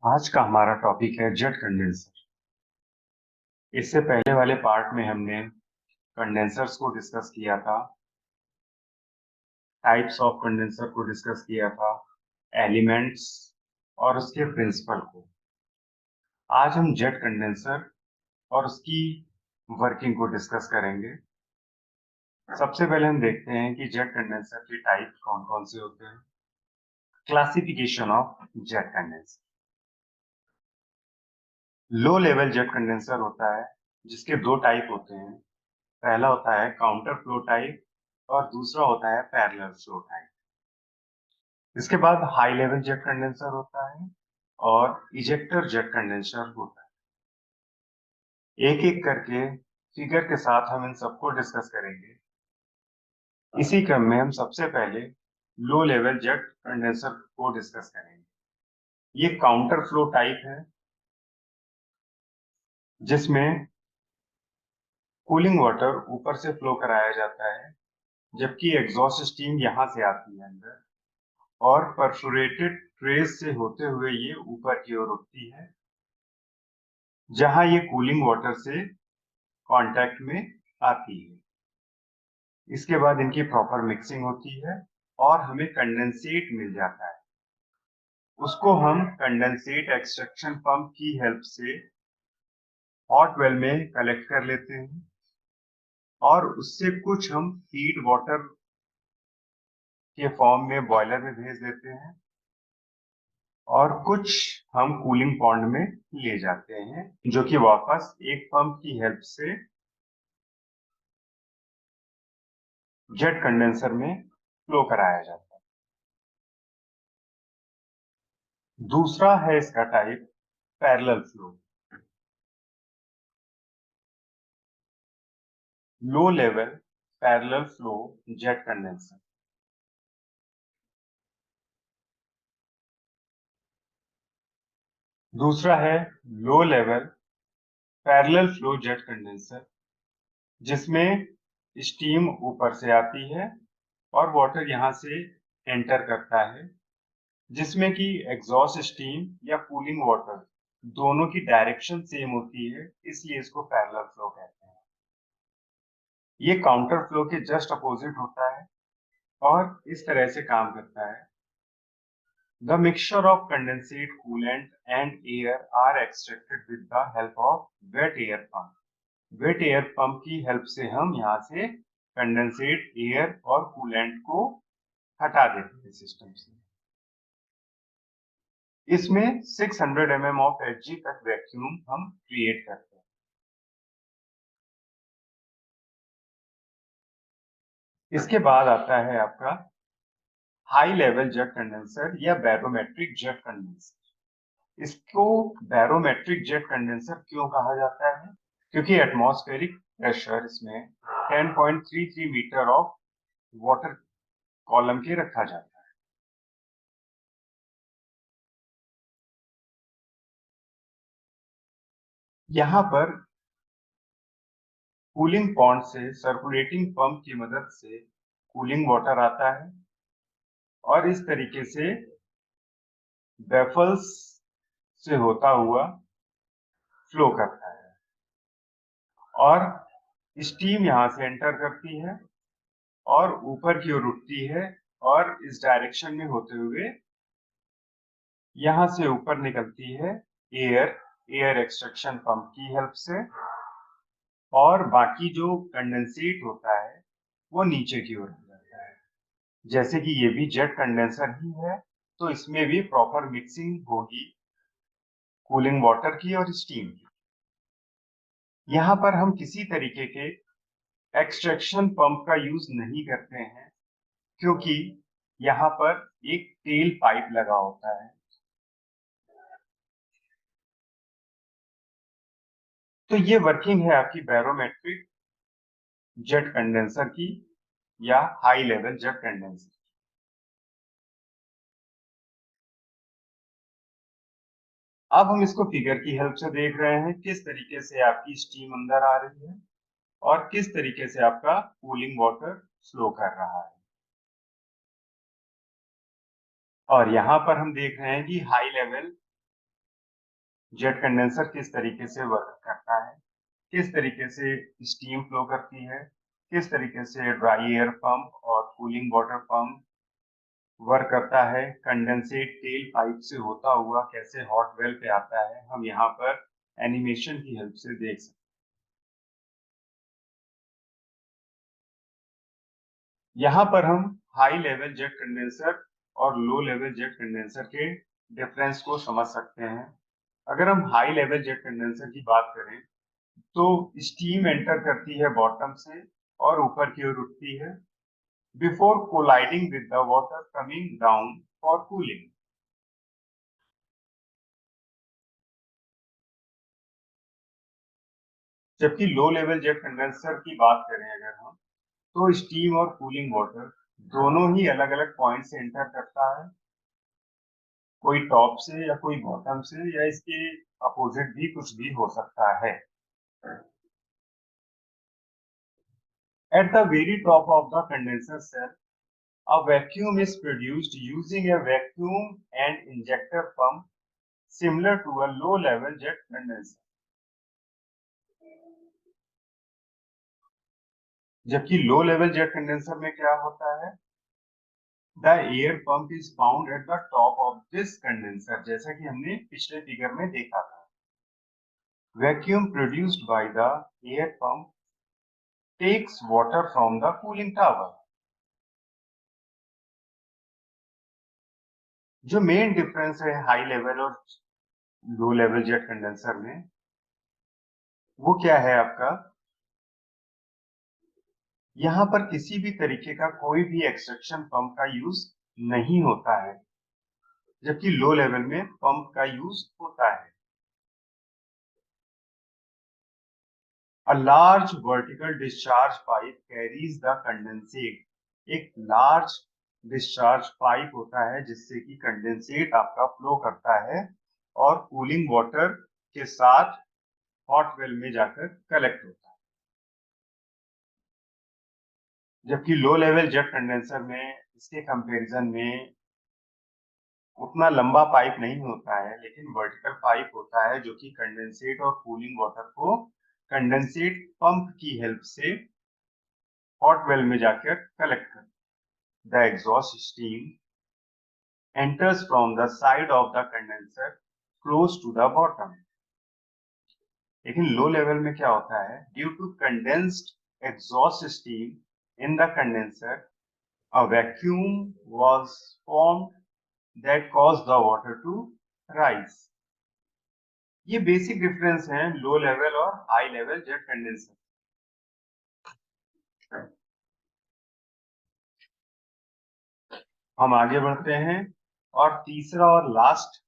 आज का हमारा टॉपिक है जेट कंडेंसर। इससे पहले वाले पार्ट में हमने कंडेंसर्स को डिस्कस किया था, टाइप्स ऑफ कंडेंसर को डिस्कस किया था, एलिमेंट्स और उसके प्रिंसिपल को। आज हम जेट कंडेंसर और उसकी वर्किंग को डिस्कस करेंगे। सबसे पहले हम देखते हैं कि जेट कंडेंसर के टाइप कौन कौन से होते हैं। Classification of jet condenser. Low level jet condenser होता है जिसके दो टाइप होते हैं। पहला होता है काउंटर फ्लो टाइप और दूसरा होता है पैरेलल फ्लो टाइप। इसके बाद हाई लेवल जेट कंडेंसर होता है और इजेक्टर जेट कंडेंसर होता है। एक एक करके फिगर के साथ हम इन सबको डिस्कस करेंगे। इसी क्रम में हम सबसे पहले लो लेवल जेट कंडेंसर को डिस्कस करेंगे। ये काउंटर फ्लो टाइप है जिसमें कूलिंग वाटर ऊपर से फ्लो कराया जाता है, जबकि एग्जॉस्ट स्टीम यहाँ से आती है अंदर और परफोरेटेड ट्रेस से होते हुए ये ऊपर की ओर उठती है, जहां ये कूलिंग वाटर से कांटेक्ट में आती है। इसके बाद इनकी प्रॉपर मिक्सिंग होती है और हमें कंडेंसेट मिल जाता है। उसको हम कंडेंसेट एक्सट्रैक्शन पंप की हेल्प से हॉट वेल में कलेक्ट कर लेते हैं और उससे कुछ हम हीट वाटर के फॉर्म में बॉयलर में भेज देते हैं और कुछ हम कूलिंग पॉन्ड में ले जाते हैं, जो कि वापस एक पंप की हेल्प से जेट कंडेंसर में फ्लो कराया जाता है। दूसरा है इसका type parallel flow. Low level parallel flow jet condenser. दूसरा है low level parallel flow jet condenser, जिसमें स्टीम ऊपर से आती है और वाटर यहां से एंटर करता है, जिसमें कि एग्जॉस्ट स्टीम या कूलिंग वाटर दोनों की डायरेक्शन सेम होती है, इसलिए इसको पैरेलल फ्लो कहते हैं। ये काउंटर फ्लो के जस्ट अपोजिट होता है और इस तरह से काम करता है। The mixture of condensate coolant and air are extracted with the help of wet air pump. Wet air pump की हेल्प से हम यहाँ से कंडेंसेट एयर और कूलेंट को हटा देते हैं सिस्टम से। इसमें 600 mm ऑफ एचजी तक वैक्यूम हम क्रिएट करते हैं। इसके बाद आता है आपका हाई लेवल जेट कंडेंसर या बैरोमेट्रिक जेट कंडेंसर। इसको बैरोमेट्रिक जेट कंडेंसर क्यों कहा जाता है? क्योंकि एटमॉस्फेरिक प्रेशर इसमें 10.33 मीटर ऑफ वाटर कॉलम के रखा जाता है। यहाँ पर कूलिंग पॉन्ड से सर्कुलेटिंग पंप की मदद से कूलिंग वाटर आता है और इस तरीके से बेफल्स से होता हुआ फ्लो करता है और स्टीम यहाँ से एंटर करती है और ऊपर की ओर उठती है और इस डायरेक्शन में होते हुए यहाँ से ऊपर निकलती है एयर एयर एक्सट्रैक्शन पंप की हेल्प से, और बाकी जो कंडेंसेट होता है वो नीचे की ओर जाता है। जैसे कि ये भी जेट कंडेंसर ही है, तो इसमें भी प्रॉपर मिक्सिंग होगी कूलिंग वाटर की और स्टीम की। यहाँ पर हम किसी तरीके के एक्सट्रैक्शन पंप का यूज नहीं करते हैं, क्योंकि यहाँ पर एक टेल पाइप लगा होता है। तो ये वर्किंग है आपकी बैरोमेट्रिक जेट कंडेंसर की या हाई लेवल जेट कंडेंसर। अब हम इसको फिगर की हेल्प से देख रहे हैं किस तरीके से आपकी स्टीम अंदर आ रही है और किस तरीके से आपका कूलिंग वाटर फ्लो कर रहा है। और यहाँ पर हम देख रहे हैं कि हाई लेवल जेट कंडेंसर किस तरीके से वर्क करता है, किस तरीके से स्टीम फ्लो करती है, किस तरीके से ड्राई एयर पंप और कूलिंग वाटर पंप वर्क करता है, कंडेंसेट टेल पाइप से होता हुआ कैसे हॉट वेल पे आता है, हम यहाँ पर एनिमेशन की हेल्प से देख सकते हैं। यहाँ पर हम हाई लेवल जेट कंडेंसर और लो लेवल जेट कंडेंसर के डिफरेंस को समझ सकते हैं। अगर हम हाई लेवल जेट कंडेंसर की बात करें तो स्टीम एंटर करती है बॉटम से और ऊपर की ओर उठती है before colliding with the water coming down for cooling. जबकि लो लेवल जेट कंडेंसर की बात करें अगर हम, तो स्टीम और कूलिंग वाटर दोनों ही अलग अलग पॉइंट से एंटर करता है, कोई टॉप से या कोई बॉटम से या इसके अपोजिट भी कुछ भी हो सकता है। At the very top of the condenser cell, a vacuum is produced using a vacuum and injector pump similar to a low-level jet condenser. जबकि लो लेवल जेट कंडेंसर में क्या होता है, the air pump is found at the top of this condenser, जैसा कि हमने पिछले figure में देखा था। Vacuum produced by the air pump takes water from the cooling tower. जो मेन डिफरेंस है हाई लेवल और लो लेवल जेट कंडेंसर में, वो क्या है आपका, यहाँ पर किसी भी तरीके का कोई भी एक्सट्रैक्शन पंप का यूज नहीं होता है, जबकि लो लेवल में पंप का यूज होता है। A large vertical discharge pipe carries the condensate. एक large discharge pipe होता है जिससे कि कंडेंसेट आपका फ्लो करता है और कूलिंग वाटर के साथ हॉट वेल में जाकर कलेक्ट होता है। जबकि लो लेवल जेट कंडेंसर में इसके कंपैरिजन में उतना लंबा पाइप नहीं होता है, लेकिन वर्टिकल पाइप होता है जो कि कंडेंसेट और कूलिंग वाटर को कंडेंसेट पंप की हेल्प से हॉट वेल में जाकर कलेक्ट करता है। The exhaust stream enters from the side of the condenser close to the bottom. लेकिन लो लेवल में क्या होता है, due to condensed exhaust steam in the condenser a vacuum was formed that caused the water to rise. ये basic difference है low level और high level jet condenser. हम आगे बढ़ते हैं और तीसरा और लास्ट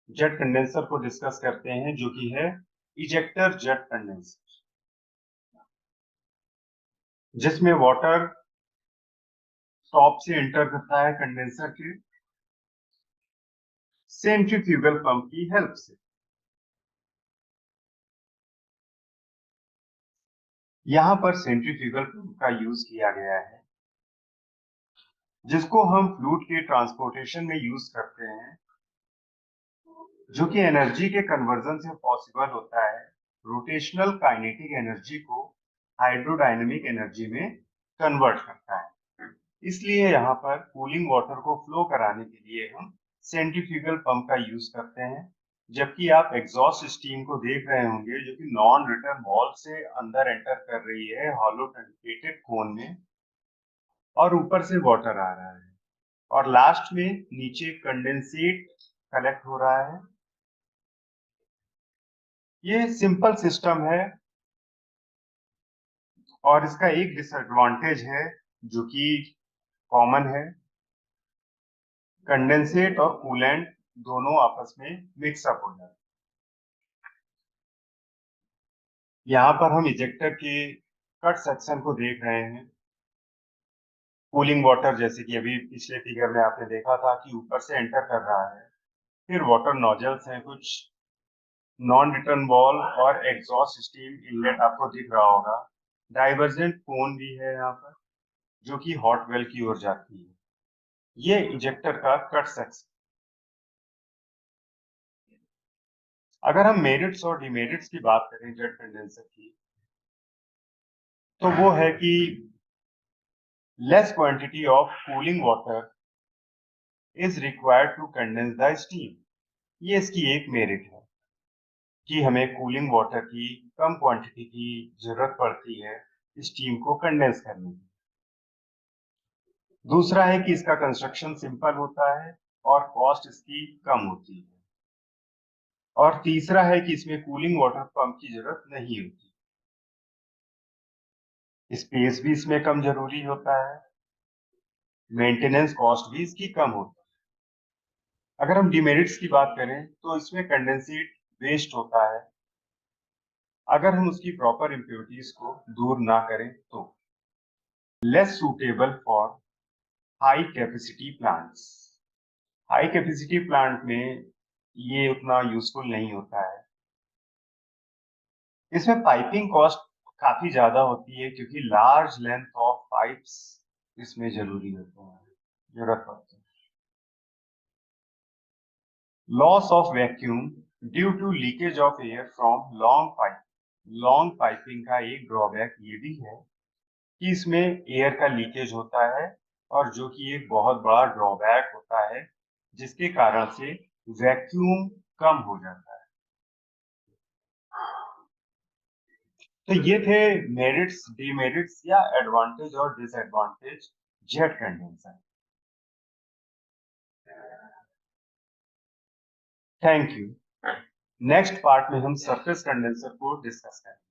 जेट कंडेंसर को डिस्कस करते हैं जो कि है इजेक्टर जेट कंडेंसर, जिसमें वाटर टॉप से एंटर करता है कंडेंसर के सेंट्रीफ्यूगल पंप की हेल्प से। यहाँ पर सेंट्रीफ्यूगल पंप का यूज किया गया है जिसको हम फ्लूइड के ट्रांसपोर्टेशन में यूज करते हैं, जो कि एनर्जी के कन्वर्जन से पॉसिबल होता है रोटेशनल काइनेटिक एनर्जी को हाइड्रोडायनेमिक एनर्जी में कन्वर्ट करता है। इसलिए यहाँ पर कूलिंग वाटर को फ्लो कराने के लिए हम सेंट्रीफ्यूगल पंप का यूज करते हैं। जबकि आप एग्जॉस्ट स्टीम को देख रहे होंगे जो कि नॉन रिटर्न वॉल्व से अंदर एंटर कर रही है हॉलो ट्रंकेटेड कोन में और ऊपर से वाटर आ रहा है और लास्ट में नीचे कंडेंसेट कलेक्ट हो रहा है। ये सिंपल सिस्टम है और इसका एक डिसएडवांटेज है जो कि कॉमन है, कंडेंसेट और कूलेंट दोनों आपस में मिक्सअप हो जाते हैं। यहाँ पर हम इजेक्टर के कट सेक्शन को देख रहे हैं। कूलिंग वाटर जैसे कि अभी पिछले फिगर में आपने देखा था कि ऊपर से एंटर कर रहा है, फिर वाटर नोजल्स हैं, कुछ नॉन रिटर्न वॉल और एग्जॉस्ट स्टीम इनलेट आपको दिख रहा होगा। डाइवर्जेंट कोन भी है यहाँ पर जो कि हॉट वेल की ओर जाती है। ये इजेक्टर का कट सेक्शन। अगर हम मेरिट्स और डिमेरिट्स की बात करें जेट कंडेंसर की, तो वो है कि less quantity of cooling water is required to condense the steam. ये इसकी एक मेरिट है कि हमें कूलिंग वाटर की कम क्वांटिटी की जरूरत पड़ती है स्टीम को कंडेंस करने की। दूसरा है कि इसका कंस्ट्रक्शन सिंपल होता है और कॉस्ट इसकी कम होती है। और तीसरा है कि इसमें कूलिंग वाटर पंप की जरूरत नहीं होती। स्पेस भी इसमें कम जरूरी होता है, मेंटेनेंस कॉस्ट भी इसकी कम होती है। अगर हम डिमेरिट्स की बात करें तो इसमें कंडेंसेट वेस्ट होता है अगर हम उसकी प्रॉपर इम्प्योरिटीज को दूर ना करें तो। Less suitable for high capacity plants. High capacity plant में ये उतना यूजफुल नहीं होता है। इसमें पाइपिंग कॉस्ट काफी ज्यादा होती है क्योंकि लार्ज लेंथ ऑफ पाइप्स इसमें जरूरी होते हैं, जरूरत पड़ती है। Loss of vacuum due to leakage of air from long pipe. Long piping का एक ड्रॉबैक ये भी है कि इसमें एयर का लीकेज होता है और जो कि एक बहुत बड़ा ड्रॉबैक होता है जिसके कारण से वैक्यूम कम हो जाता है। तो ये थे मेरिट्स, डिमेरिट्स या एडवांटेज और disadvantage jet condenser. Thank you. Next part में हम सरफेस कंडेंसर को डिस्कस करेंगे।